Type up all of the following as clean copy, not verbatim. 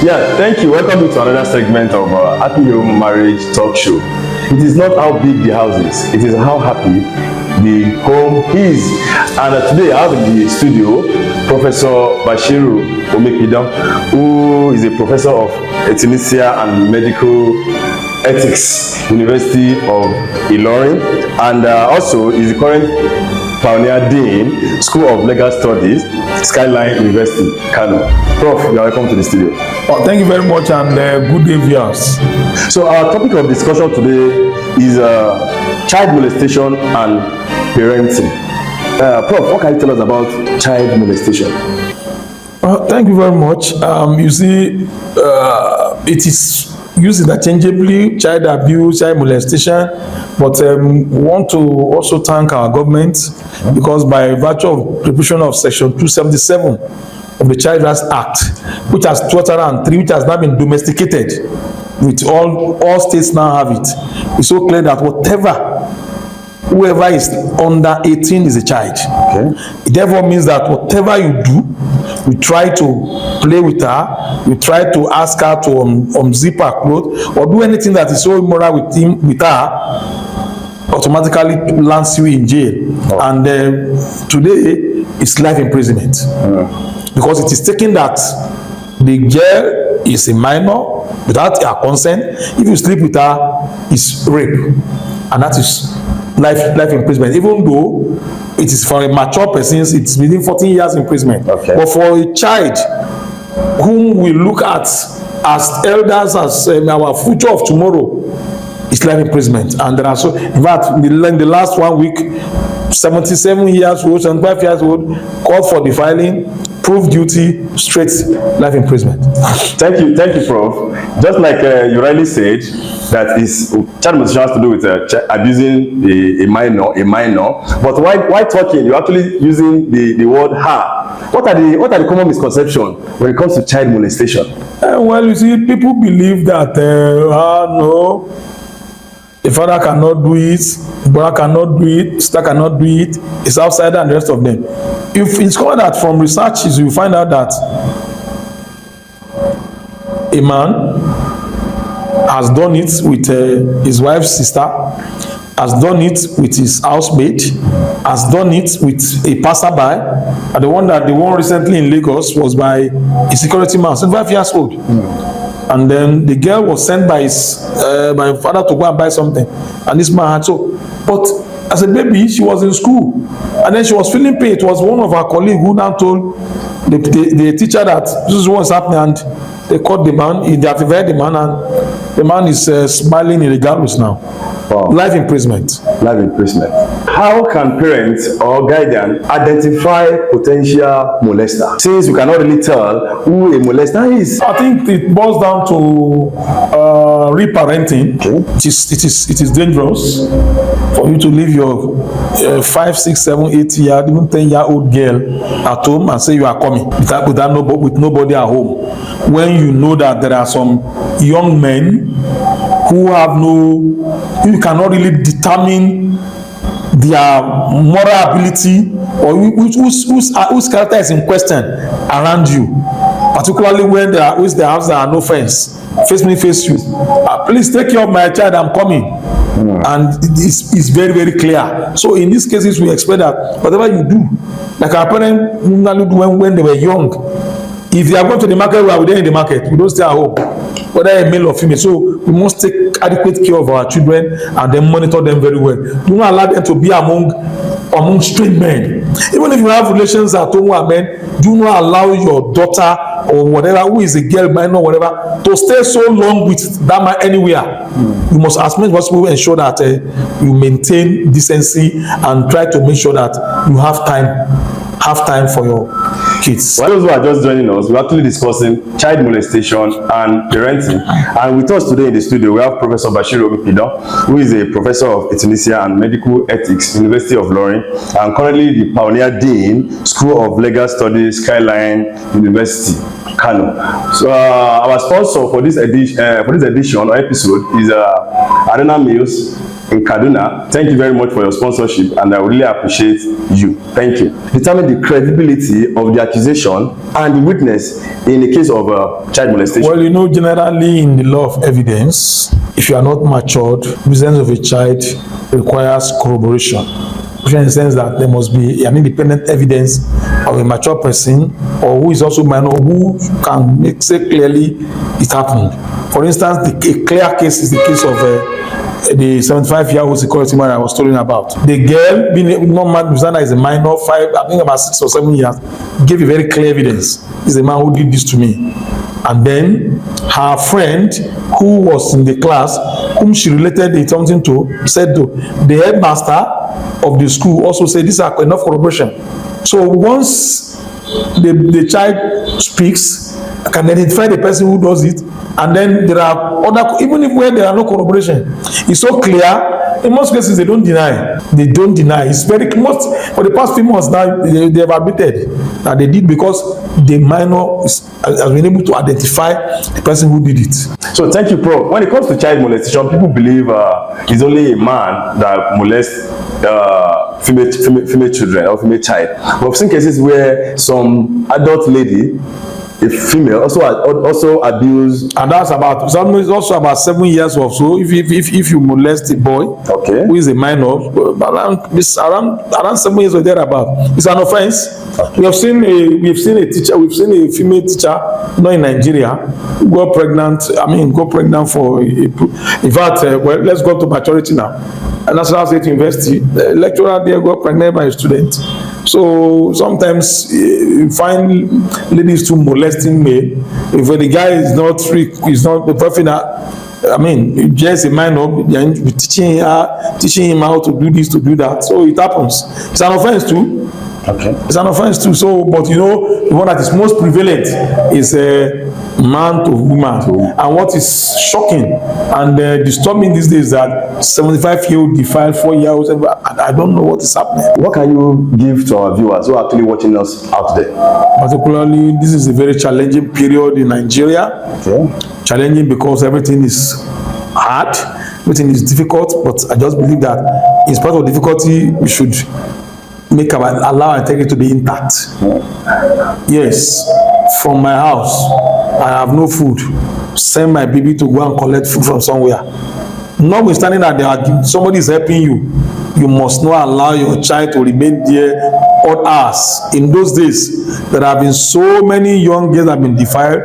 Yeah, thank you. Welcome to another segment of Happy Home Marriage Talk Show. It is not how big the house is, it is how happy the home is. And today I have in the studio Professor Bashiru Omipidan, who is a professor of euthanasia and medical ethics, University of Ilorin, and also is the current Pioneer Dean, School of Legal Studies, Skyline University, Kano. Prof, you are welcome to the studio. Well, thank you very much, and good day, viewers. So our topic of discussion today is child molestation and parenting. Prof, what can you tell us about child molestation? Thank you very much. You see, it is used interchangeably, child abuse, child molestation, but we want to also thank our government because by virtue of provision of Section 277 of the Child Rights Act, which has 2003, which has now been domesticated, with all states now have it. It's so clear that whoever is under 18 is a child. Okay. It therefore means that whatever you do, you try to play with her, you try to ask her to unzip her clothes, or do anything that is so immoral with her, automatically lands you in jail. Oh. And today, it's life imprisonment. Because it is taken that the girl is a minor without her consent. If you sleep with her, it's rape. And that is life imprisonment. Even though it is for a mature person, it's within 14 years imprisonment. Okay. But for a child whom we look at as elders, as our future of tomorrow, it's life imprisonment. And there are so, in fact, in the last 1 week, 77 years old, 75 years old, called for the filing, proved guilty, straight life imprisonment. Thank you, Prof. Just like you rightly said, that is child molestation has to do with abusing a minor. But why talking? You're actually using the word her. What are the common misconceptions when it comes to child molestation? Well, you see, people believe that no, the father cannot do it, the brother cannot do it, sister cannot do it, it's outsider and the rest of them. If it's called that from researches, you find out that a man has done it with his wife's sister, has done it with his housemaid, has done it with a passerby, and the one recently in Lagos was by a security man, 75 years old. And then the girl was sent by his by father to go and buy something, and this man had but as a baby she was in school, and then she was feeling pain. It was one of our colleagues who now told the teacher that this is what's happening, and they caught the man, they activated the man, and the man is smiling in the gallows now. Wow. Life imprisonment. Life imprisonment. How can parents or guardian identify potential molester, since you cannot really tell who a molester is? I think it boils down to reparenting. Okay. It is dangerous for you to leave your 5, 6, 7, 8 year, even 10-year-old girl at home and say you are coming with nobody at home, when you know that there are some young men who you cannot really determine their moral ability or whose character is in question around you, particularly when there are no friends. Face me, face you. Please take care of my child, I'm coming. And it's very, very clear. So in these cases, we expect that whatever you do, like our parents when they were young, if they are going to the market, we are there in the market. We don't stay at home, whether a male or female. So we must take adequate care of our children and then monitor them very well. Do not allow them to be among strange men. Even if you have relations at home with men, do not allow your daughter or whatever, who is a girl, minor, whatever, to stay so long with that man anywhere. You must, as much as possible, ensure that you maintain decency and try to make sure that you have time for your kids. For those who are just joining us, we're actually discussing child molestation and parenting. And with us today in the studio, we have Professor Bashiru Omipidan, who is a professor of euthanasia and medical ethics, University of Ilorin, and currently the Pioneer Dean, School of Legal Studies, Skyline University, Kano. So our sponsor for this edition or episode is Arena Meals in Kaduna. Thank you very much for your sponsorship, and I really appreciate you. Thank you. Determine the credibility of the accusation and the witness in the case of child molestation. Well, you know, generally in the law of evidence, if you are not matured, the presence of a child requires corroboration. In the sense that there must be an independent evidence of a mature person or who is also minor, who can say clearly it happened. For instance, a clear case is the case of the 75-year-old security man I was telling about. The girl, being not is a minor, I think about 6 or 7 years, gave a very clear evidence. This is the man who did this to me. And then her friend, who was in the class, whom she related something to, said to the headmaster of the school, also said these are enough corroboration. So once the child speaks, I can identify the person who does it, and then there are other, even if where there are no corroboration, it's so clear. In most cases, they don't deny. They don't deny. It's very most for the past few months now. They have admitted that they did because the minor has been able to identify the person who did it. So thank you, Prof. When it comes to child molestation, people believe it's only a man that molests female children or female child. But I've seen cases where some adult lady, a female, also abused, and that's about sometimes also about 7 years or so. If you molest a boy, okay, who is a minor, around 7 years or thereabout, it's an offense. Okay. We've seen a female teacher, not in Nigeria, who got pregnant. Got pregnant for. In fact, well, let's go to maturity now. And National State University, the lecturer there got pregnant by a student. So sometimes you find ladies too molesting male. If the guy is not free, is not the perfect. Just a minor, teaching him how to do this, to do that. So it happens. It's an offense too. Okay. It's an offense too. So, but you know, the one that is most prevalent is man to woman. And what is shocking and disturbing these days is that 75-year-old defiled 4-year-olds. I don't know what is happening. What can you give to our viewers who are actually watching us out there? Particularly, this is a very challenging period in Nigeria. Okay. Challenging because everything is hard, everything is difficult. But I just believe that in spite of difficulty, we should allow our integrity to be intact. Yes, from my house, I have no food. Send my baby to go and collect food from somewhere. Notwithstanding that somebody is helping you, you must not allow your child to remain there odd hours. In those days, there have been so many young girls that have been defiled,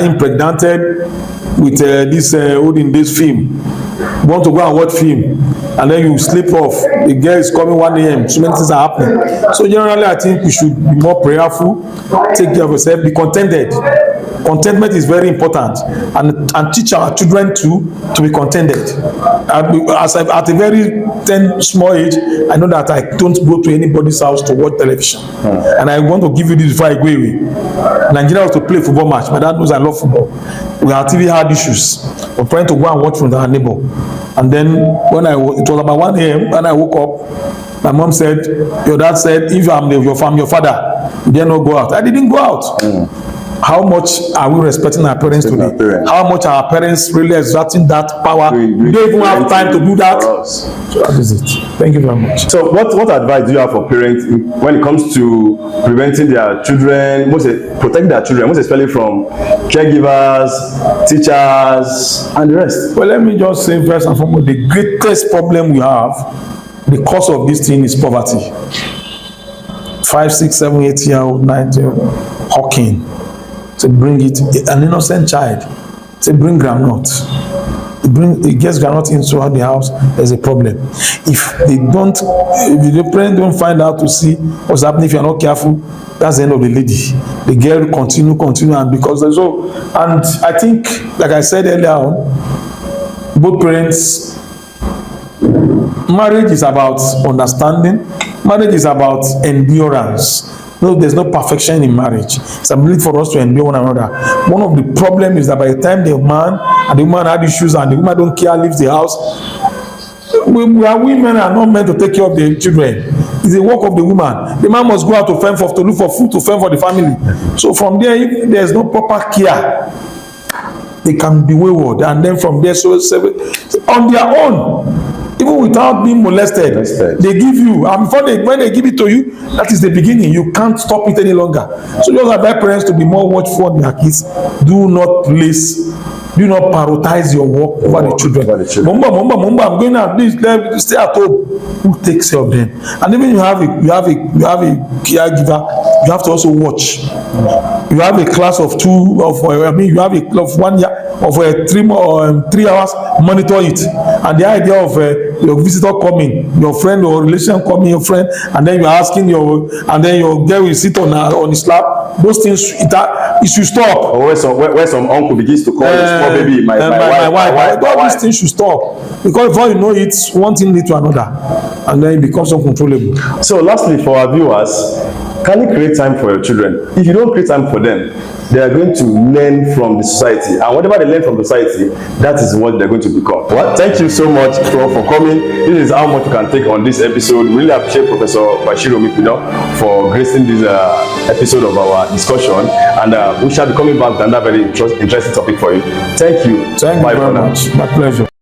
impregnated with this olden days film. You want to go and watch film, and then you sleep off. The girl is coming 1 a.m. So many things are happening. So generally, I think we should be more prayerful, take care of yourself, be contented. Contentment is very important, and teach our children to be contented. At a very small age, I know that I don't go to anybody's house to watch television. And I want to give you this before I go away. Nigeria was to play a football match. My dad knows I love football. We had TV had issues. We're trying to go and watch from our neighbor. And then it was about 1 a.m. when I woke up, my mom said, your dad said, if I'm your father, you dare not go out. I didn't go out. How much are we respecting our parents today? How much are our parents really exerting that power? We don't even have time to do that. So that is it. Thank you very much. So what advice do you have for parents when it comes to preventing their children, protecting their children, most especially from caregivers, teachers, and the rest? Well, let me just say first and foremost, the greatest problem we have, the cause of this thing is poverty. 5, 6, 7, 8-year-old, 9-year-old, hawking. To bring it, an innocent child, to bring groundnut. It gets groundnut into the house, there's a problem. If the parents don't find out to see what's happening, if you're not careful, that's the end of the lady. The girl will continue, and because there's so, and I think, like I said earlier on, both parents, marriage is about understanding, marriage is about endurance. No, there's no perfection in marriage. It's a ability for us to endure one another. One of the problems is that by the time the man and the woman had issues and the woman don't care, leaves the house, women are not meant to take care of their children. It's the work of the woman. The man must go out to look for food, to fend for the family. So from there, if there's no proper care, they can be wayward. And then from there, so on their own, even without being molested. They give you, and when they give it to you, that is the beginning. You can't stop it any longer. So just advise parents to be more watchful on their kids. Do not prioritize your work over the children. Mumba, I'm going out. Please stay at home. Who takes care of them? And even you have a caregiver, you have to also watch. You have a class of you have a class of 1 year of 3 hours, monitor it. And the idea of your visitor coming, your friend or relation coming, your friend, and then you're asking and then your girl will sit on his lap. Those things, it should stop. Or where some uncle begins to call his poor baby, my wife. All these things should stop. Because before you know it, one thing leads to another. And then it becomes uncontrollable. So lastly, for our viewers, can you create time for your children? If you don't create time for them, they are going to learn from the society, and whatever they learn from the society, that is what they're going to become. Well, thank you so much, Prof, for coming. This is how much you can take on this episode. Really appreciate Professor Bashiru Omipidan for gracing this episode of our discussion, and we shall be coming back with another very interesting topic for you. Thank you. Thank you very much. My pleasure.